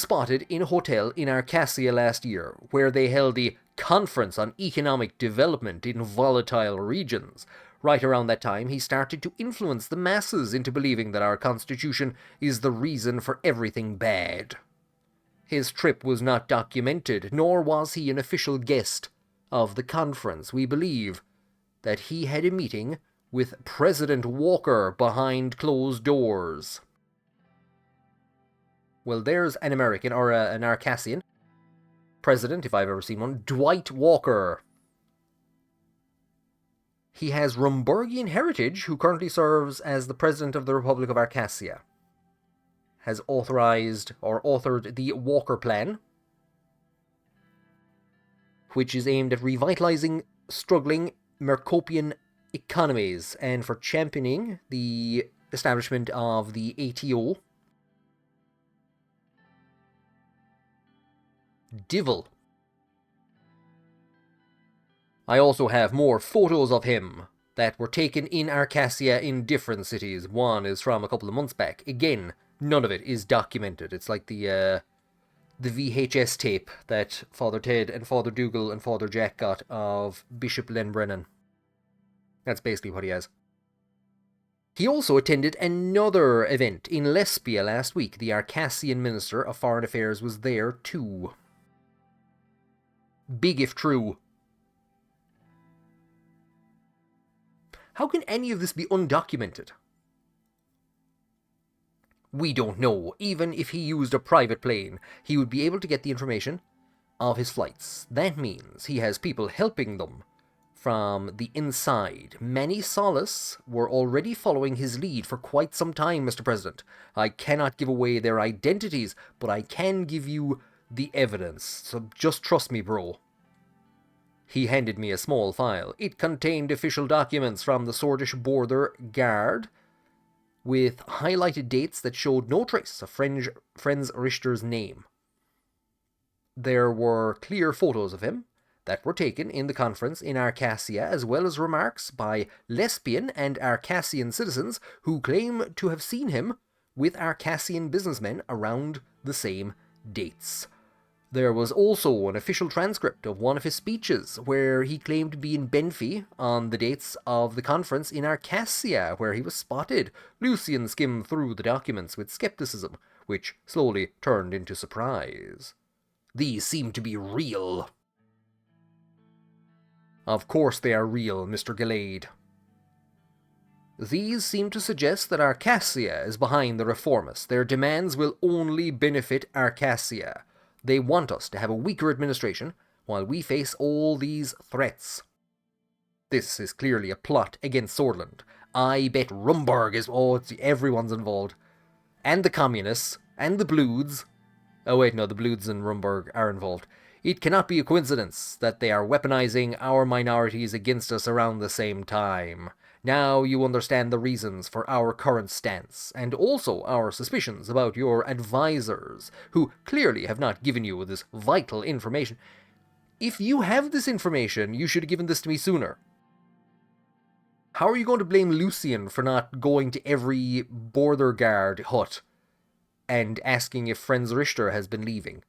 spotted in a hotel in Arcasia last year, where they held the Conference on Economic Development in Volatile Regions. Right around that time, he started to influence the masses into believing that our constitution is the reason for everything bad. His trip was not documented, nor was he an official guest of the conference. We believe that he had a meeting with President Walker behind closed doors. Well, there's an American, or an Arcasian president, if I've ever seen one, Dwight Walker. He has Rumburgian heritage, who currently serves as the president of the Republic of Arcasia. Has authored the Walker Plan, which is aimed at revitalizing struggling Mercopian economies and for championing the establishment of the ATO. Divil. I also have more photos of him that were taken in Arcasia in different cities. One is from a couple of months back. Again, none of it is documented. It's like the VHS tape that Father Ted and Father Dougal and Father Jack got of Bishop Len Brennan. That's basically what he has. He also attended another event in Lesbia last week. The Arcasian Minister of Foreign Affairs was there too. Big if true. How can any of this be undocumented? We don't know. Even if he used a private plane, he would be able to get the information of his flights. That means he has people helping them from the inside. Many Solace were already following his lead for quite some time, Mr. President. I cannot give away their identities, but I can give you the evidence, so just trust me, bro. He handed me a small file. It contained official documents from the Swedish Border Guard, with highlighted dates that showed no trace of Franz Richter's name. There were clear photos of him that were taken in the conference in Arcasia, as well as remarks by lesbian and Arcasian citizens who claim to have seen him with Arcasian businessmen around the same dates. There was also an official transcript of one of his speeches where he claimed to be in Benfi on the dates of the conference in Arcasia, where he was spotted. Lucian skimmed through the documents with skepticism, which slowly turned into surprise. These seem to be real. Of course they are real, Mr. Gallade. These seem to suggest that Arcasia is behind the reformists. Their demands will only benefit Arcasia. They want us to have a weaker administration while we face all these threats. This is clearly a plot against Sordland. I bet Rumburg is... everyone's involved. And the communists, and the Bloods. Oh wait, no, the Bloods and Rumburg are involved. It cannot be a coincidence that they are weaponizing our minorities against us around the same time. Now you understand the reasons for our current stance, and also our suspicions about your advisors, who clearly have not given you this vital information. If you have this information, you should have given this to me sooner. How are you going to blame Lucian for not going to every border guard hut and asking if Franz Richter has been leaving?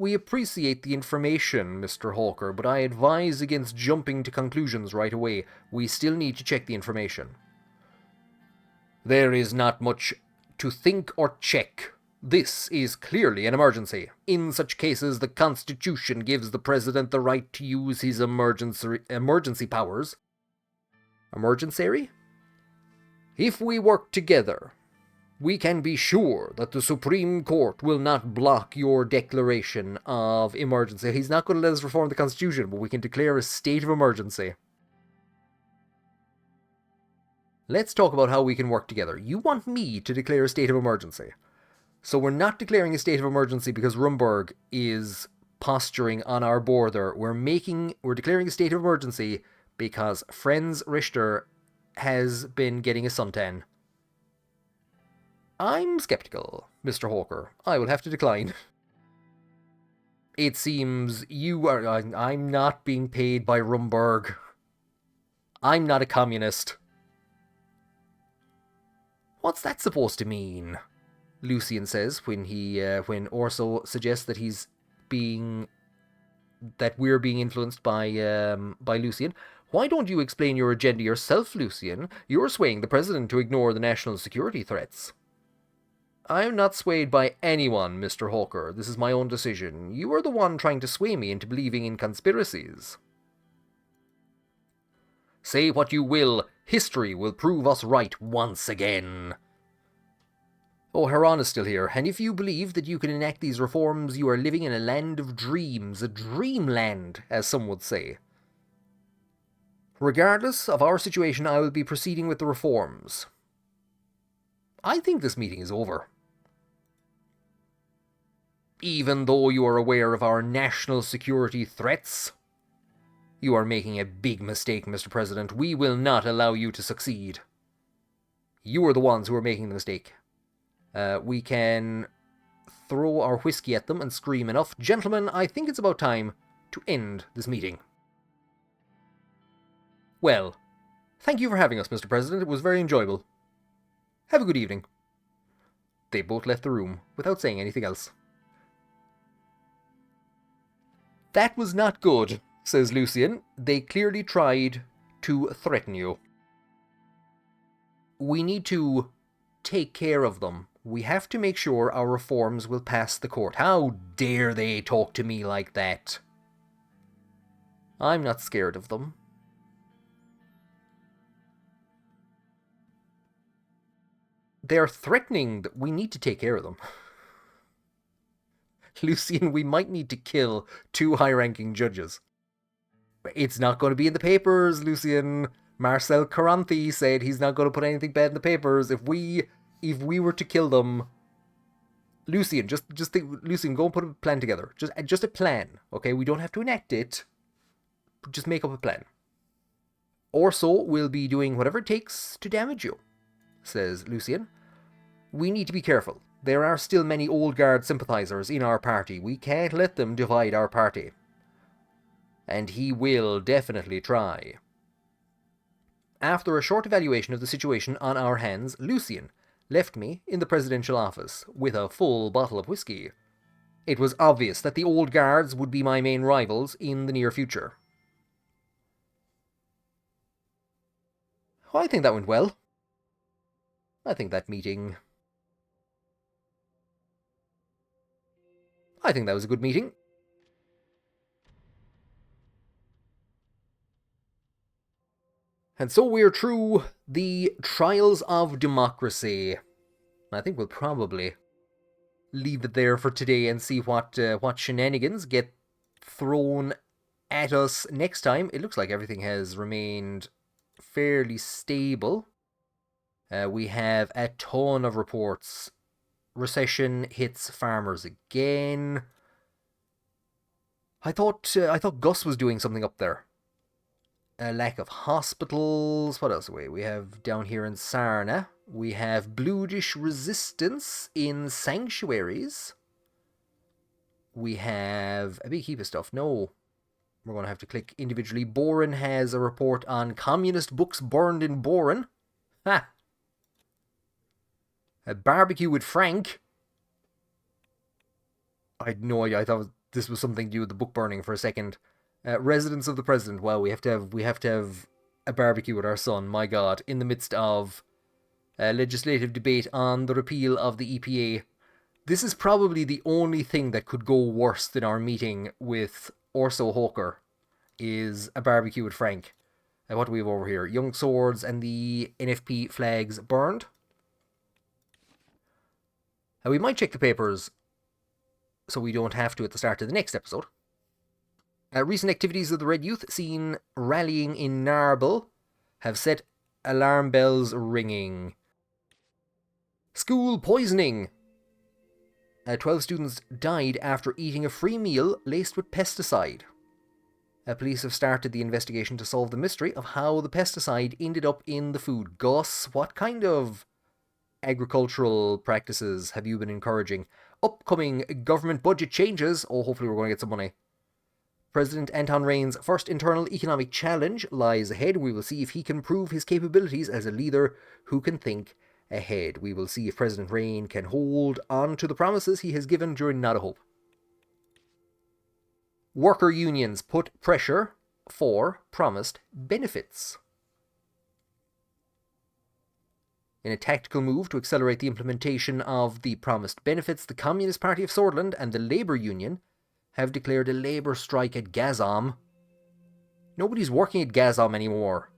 We appreciate the information, Mr. Hawker, but I advise against jumping to conclusions right away. We still need to check the information. There is not much to think or check. This is clearly an emergency. In such cases, the Constitution gives the President the right to use his emergency powers. Emergency? If we work together, we can be sure that the Supreme Court will not block your declaration of emergency. He's not going to let us reform the Constitution, but we can declare a state of emergency. Let's talk about how we can work together. You want me to declare a state of emergency. So we're not declaring a state of emergency because Rumburg is posturing on our border. We're declaring a state of emergency because Franz Richter has been getting a suntan. I'm skeptical, Mr. Hawker. I will have to decline. It seems you are... I'm not being paid by Rumburg. I'm not a communist. What's that supposed to mean? Lucian says when Orso suggests that we're being influenced by Lucian. Why don't you explain your agenda yourself, Lucian? You're swaying the president to ignore the national security threats. I'm not swayed by anyone, Mr. Hawker. This is my own decision. You are the one trying to sway me into believing in conspiracies. Say what you will, history will prove us right once again. Oh, Heron is still here, and if you believe that you can enact these reforms, you are living in a land of dreams, a dreamland, as some would say. Regardless of our situation, I will be proceeding with the reforms. I think this meeting is over. Even though you are aware of our national security threats, you are making a big mistake, Mr. President. We will not allow you to succeed. You are the ones who are making the mistake. We can throw our whiskey at them and scream enough. Gentlemen, I think it's about time to end this meeting. Well, thank you for having us, Mr. President. It was very enjoyable. Have a good evening. They both left the room without saying anything else. That was not good, says Lucian. They clearly tried to threaten you. We need to take care of them. We have to make sure our reforms will pass the court. How dare they talk to me like that? I'm not scared of them. They're threatening that we need to take care of them. Lucian, we might need to kill 2 high-ranking judges. It's not going to be in the papers, Lucian. Marcel Caranthi said he's not going to put anything bad in the papers. If we were to kill them, Lucian, just think, Lucian, go and put a plan together. Just a plan, okay? We don't have to enact it. Just make up a plan. Orso will be doing whatever it takes to damage you, says Lucian. We need to be careful. There are still many old guard sympathizers in our party. We can't let them divide our party. And he will definitely try. After a short evaluation of the situation on our hands, Lucian left me in the presidential office with a full bottle of whiskey. It was obvious that the old guards would be my main rivals in the near future. I think that went well. I think that was a good meeting. And so we're through the trials of democracy. I think we'll probably leave it there for today and see what shenanigans get thrown at us next time. It looks like everything has remained fairly stable. We have a ton of reports. Recession hits farmers again. I thought Gus was doing something up there. A lack of hospitals. What else? We have down here in Sarna. We have Bluedish resistance in sanctuaries. We have a big heap of stuff. No, we're going to have to click individually. Boren has a report on communist books burned in Boren. Ha! A barbecue with Frank. I had no idea. I thought this was something to do with the book burning for a second. Residence of the President. Wow, we have to have a barbecue with our son. My God, in the midst of legislative debate on the repeal of the EPA. This is probably the only thing that could go worse than our meeting with Orso Hawker, is a barbecue with Frank. What do we have over here? Young Swords and the NFP flags burned. We might check the papers so we don't have to at the start of the next episode. Recent activities of the Red Youth seen rallying in Narble have set alarm bells ringing. School poisoning. 12 students died after eating a free meal laced with pesticide. Police have started the investigation to solve the mystery of how the pesticide ended up in the food. Gus, what kind of agricultural practices have you been encouraging? Upcoming government budget changes. Oh, hopefully we're going to get some money. President Anton Rain's first internal economic challenge lies ahead. We will see if he can prove his capabilities as a leader who can think ahead. We will see if President Rain can hold on to the promises he has given during Not a Hope. Worker unions put pressure for promised benefits. In a tactical move to accelerate the implementation of the promised benefits, the Communist Party of Sordland and the Labour Union have declared a labour strike at Gazom. Nobody's working at Gazom anymore.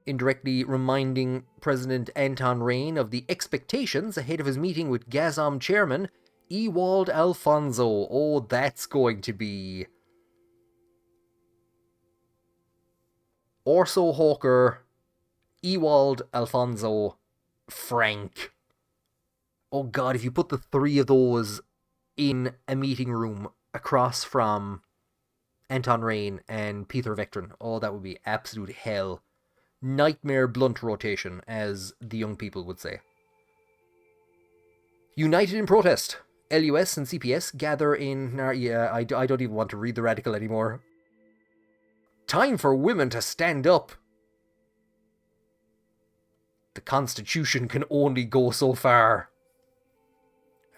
Indirectly reminding President Anton Rain of the expectations ahead of his meeting with Gazom chairman Ewald Alfonso. Oh, that's going to be Orso Hawker, Ewald Alfonso, Frank. Oh God, if you put the 3 of those in a meeting room across from Anton Rain and Peter Vectron, oh, that would be absolute hell. Nightmare blunt rotation, as the young people would say. United in protest. LUS and CPS gather in... I don't even want to read the Radical anymore. Time for women to stand up. The Constitution can only go so far.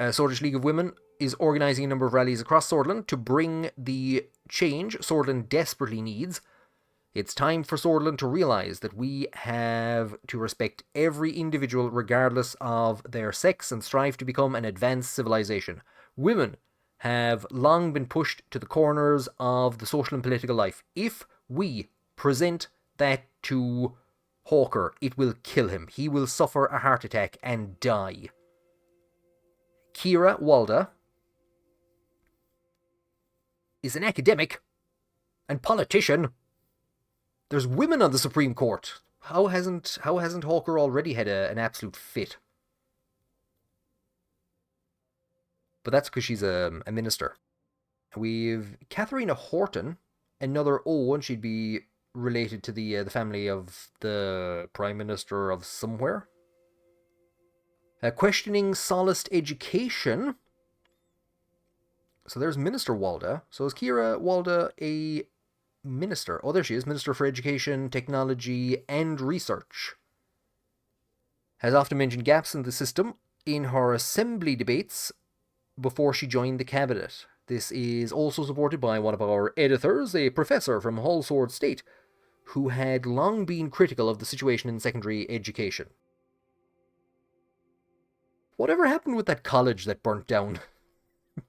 Swordish League of Women is organising a number of rallies across Sordland to bring the change Sordland desperately needs. It's time for Sordland to realise that we have to respect every individual regardless of their sex and strive to become an advanced civilization. Women have long been pushed to the corners of the social and political life. If we present that to Hawker, it will kill him. He will suffer a heart attack and die. Kira Walda is an academic and politician. There's women on the Supreme Court. How hasn't Hawker already had an absolute fit? But that's because she's a minister. We've Katharina Horton, another O, and she'd be related to the family of the Prime Minister of somewhere. Questioning Solist Education. So there's Minister Walda. So is Kira Walda a minister? Oh, there she is. Minister for Education, Technology, and Research. Has often mentioned gaps in the system in her assembly debates before she joined the cabinet. This is also supported by one of our editors, a professor from Hallsword State, who had long been critical of the situation in secondary education. Whatever happened with that college that burnt down?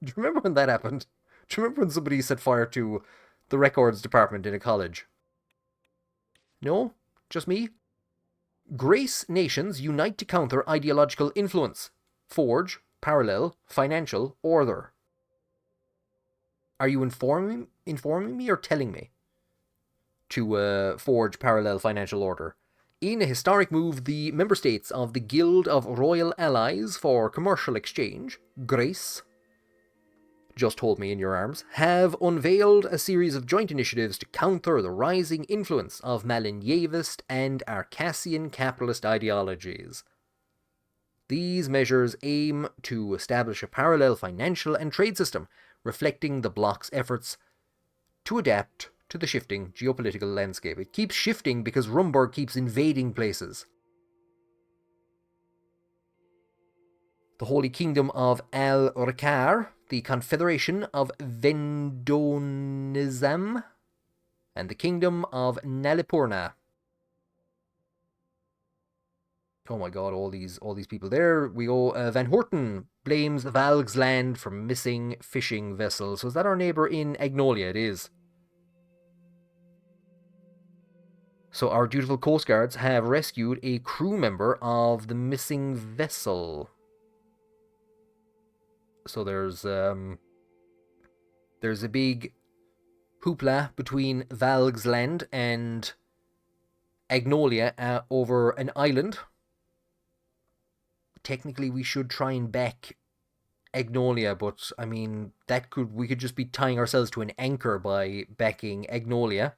Do you remember when that happened? Do you remember when somebody set fire to the records department in a college? No? Just me? Grace nations unite to counter ideological influence. Forge, parallel, financial, order. Are you informing me or telling me to forge parallel financial order? In a historic move, the member states of the Guild of Royal Allies for Commercial Exchange, Grace, just hold me in your arms, have unveiled a series of joint initiatives to counter the rising influence of Malinyevist and Arcassian capitalist ideologies. These measures aim to establish a parallel financial and trade system reflecting the bloc's efforts to adapt to the shifting geopolitical landscape. It keeps shifting because Rumburg keeps invading places. The Holy Kingdom of Al-Rakar, the Confederation of Vendonizam, and the Kingdom of Nalipurna. Oh my god, all these people. There we go. Van Horten blames Valg's land for missing fishing vessels. So is that our neighbour in Agnolia? It is. So our dutiful Coast Guards have rescued a crew member of the missing vessel. So there's a big hoopla between Valg's land and Agnolia over an island. Technically, we should try and back Agnolia, but I mean we could just be tying ourselves to an anchor by backing Agnolia.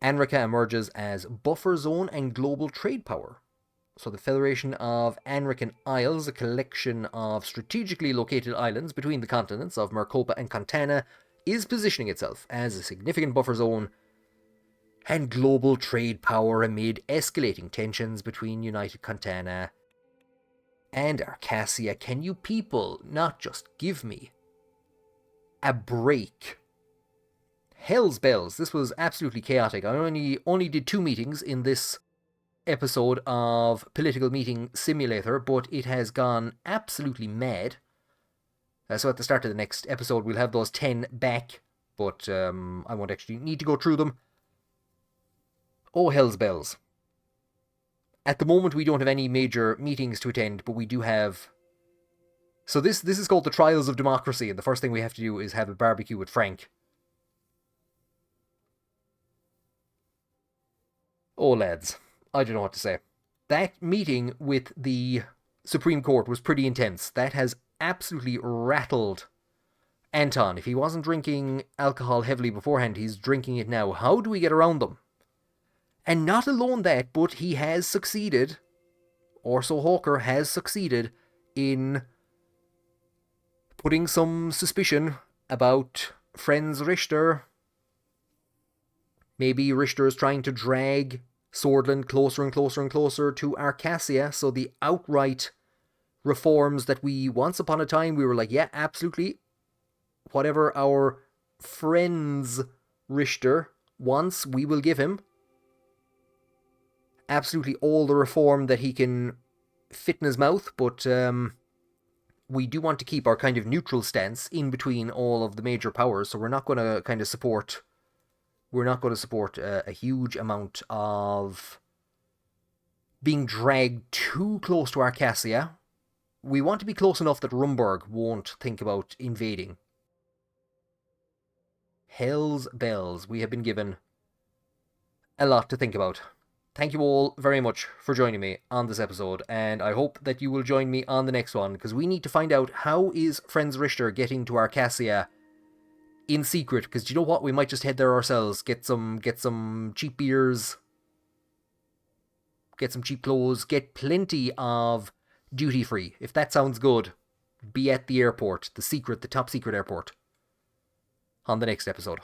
Anrika emerges as buffer zone and global trade power. So the Federation of Anrican Isles, a collection of strategically located islands between the continents of Mercopa and Contana, is positioning itself as a significant buffer zone and global trade power amid escalating tensions between United Contana and Arcassia. Can you people not just give me a break? Hell's bells, this was absolutely chaotic. I only did 2 meetings in this episode of Political Meeting Simulator, but it has gone absolutely mad. So at the start of the next episode, we'll have those 10 back, but I won't actually need to go through them. Oh, hell's bells. At the moment, we don't have any major meetings to attend, but we do have... So this is called the Trials of Democracy, and the first thing we have to do is have a barbecue with Frank. Oh, lads, I don't know what to say. That meeting with the Supreme Court was pretty intense. That has absolutely rattled Anton. If he wasn't drinking alcohol heavily beforehand, he's drinking it now. How do we get around them? And not alone that, but he has succeeded, Orso Hawker has succeeded in putting some suspicion about Friends Richter. Maybe Richter is trying to drag Sordland closer and closer and closer to Arcassia, so the outright reforms that we once upon a time we were like, yeah, absolutely, whatever our Friends Richter wants, we will give him. Absolutely all the reform that he can fit in his mouth, but we do want to keep our kind of neutral stance in between all of the major powers, so we're not going to kind of support We're not going to support a huge amount of being dragged too close to Arcasia. We want to be close enough that Rumburg won't think about invading. Hell's bells, we have been given a lot to think about. Thank you all very much for joining me on this episode, and I hope that you will join me on the next one, because we need to find out how is Franz Richter getting to Arcasia in secret, because you know what, we might just head there ourselves, get some cheap beers, get some cheap clothes, get plenty of duty free. If that sounds good, be at the airport, the top secret airport, on the next episode.